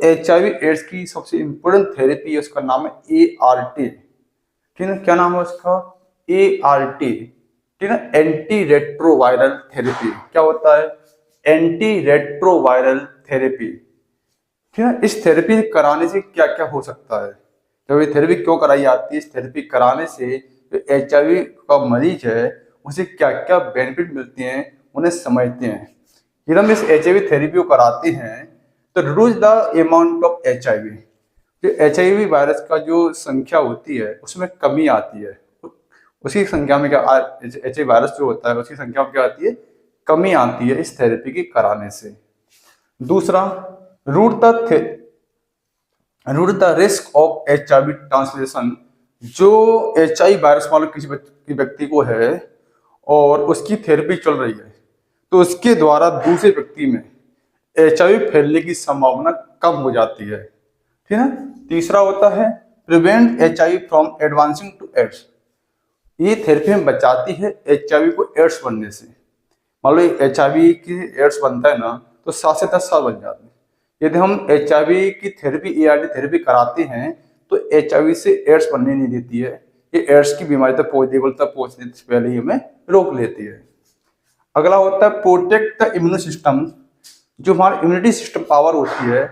HIV ads की सबसे important therapy है, उसका नाम है ART। ठीक है, क्या नाम है उसका? ART। ठीक है, एंटी रेट्रोवायरल थेरेपी। क्या होता है? Anti retroviral therapy. ठीक है, इस थेरेपी कराने से क्या क्या हो सकता है, तो ये थेरेपी क्यों कराई जाती है? इस थेरेपी कराने से जो HIV का मरीज है उसे क्या क्या बेनिफिट मिलते हैं उन्हें समझते हैं। जब हम इस HIV थेरेपी को कराते हैं तो reduce the amount of HIV, जो HIV वायरस का जो संख्या होती है उसमें कमी आती है। उसकी संख्या में क्या HIV वायरस जो होता है उसकी संख्या में क्या आती है? कमी आती है इस थेरेपी की कराने से। दूसरा, route the route the risk of HIV transmission. जो HIV वायरस मान लो किसी व्यक्ति को है और उसकी थेरेपी चल रही है तो उसके द्वारा दूसरे व्यक्ति में HIV फैलने की संभावना कम हो जाती है। ठीक है। तीसरा होता है prevent HIV from advancing to AIDS. ये थेरेपी में बचाती है HIV को एड्स बनने से। मान लो HIV की एड्स बनता है ना तो 7 से 10 साल बन जाते हैं। यदि हम HIV की थेरेपी ART थेरेपी कराते हैं तो HIV से एड्स बनने नहीं देती है, ये एड्स की बीमारी तक पहुंचने से पहले ही हमें रोक लेती है। अगला होता है प्रोटेक्ट द इम्यून सिस्टम। जो हमारी इम्यूनिटी सिस्टम पावर होती है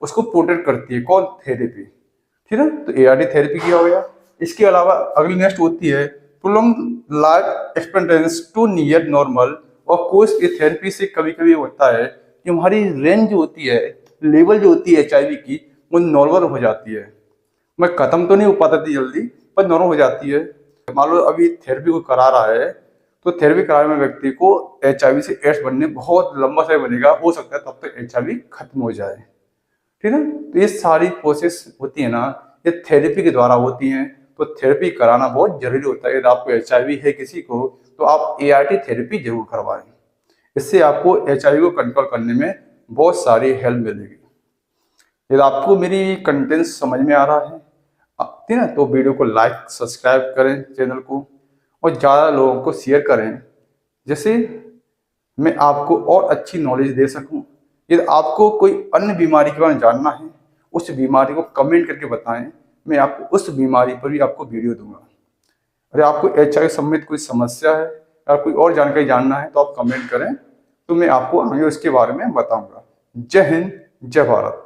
उसको प्रोटेक्ट करती है। कौन? थेरेपी। ठीक है, तो ART थेरेपी किया हो गया। इसके अलावा अगली नेक्स्ट होती है prolong life expectancy to near normal. और कोर्स ये थेरेपी से कभी कभी होता है कि हमारी रेंज जो होती है, लेवल जो होती है HIV की, वो नॉर्मल हो जाती है। मैं खत्म तो नहीं हो पाता थी जल्दी, पर नॉर्मल हो जाती है। मान लो अभी थेरेपी को करा रहा है तो थेरेपी कराने में व्यक्ति को HIV से एड्स बनने बहुत लंबा समय बनेगा, हो सकता है तब तक HIV खत्म हो जाए। ठीक है, तो ये सारी प्रोसेस होती है ना, ये थेरेपी के द्वारा होती हैं। तो थेरेपी कराना बहुत जरूरी होता है। यदि आपको HIV है किसी को तो आप ART थेरेपी जरूर करवाएं। इससे आपको HIV को कंट्रोल करने में बहुत सारी हेल्प मिलेगी। यदि आपको मेरी कंटेंट समझ में आ रहा है ठीक है तो वीडियो को लाइक सब्सक्राइब करें चैनल को, और ज़्यादा लोगों को शेयर करें, जैसे मैं आपको और अच्छी नॉलेज दे सकूं। यदि आपको कोई अन्य बीमारी के बारे में जानना है, उस बीमारी को कमेंट करके बताएं, मैं आपको उस बीमारी पर भी आपको वीडियो दूंगा। अगर आपको HIV संबंधित कोई समस्या है या कोई और जानकारी जानना है तो आप कमेंट करें, तो मैं आपको आगे उसके बारे में बताऊंगा। जय हिंद, जय भारत।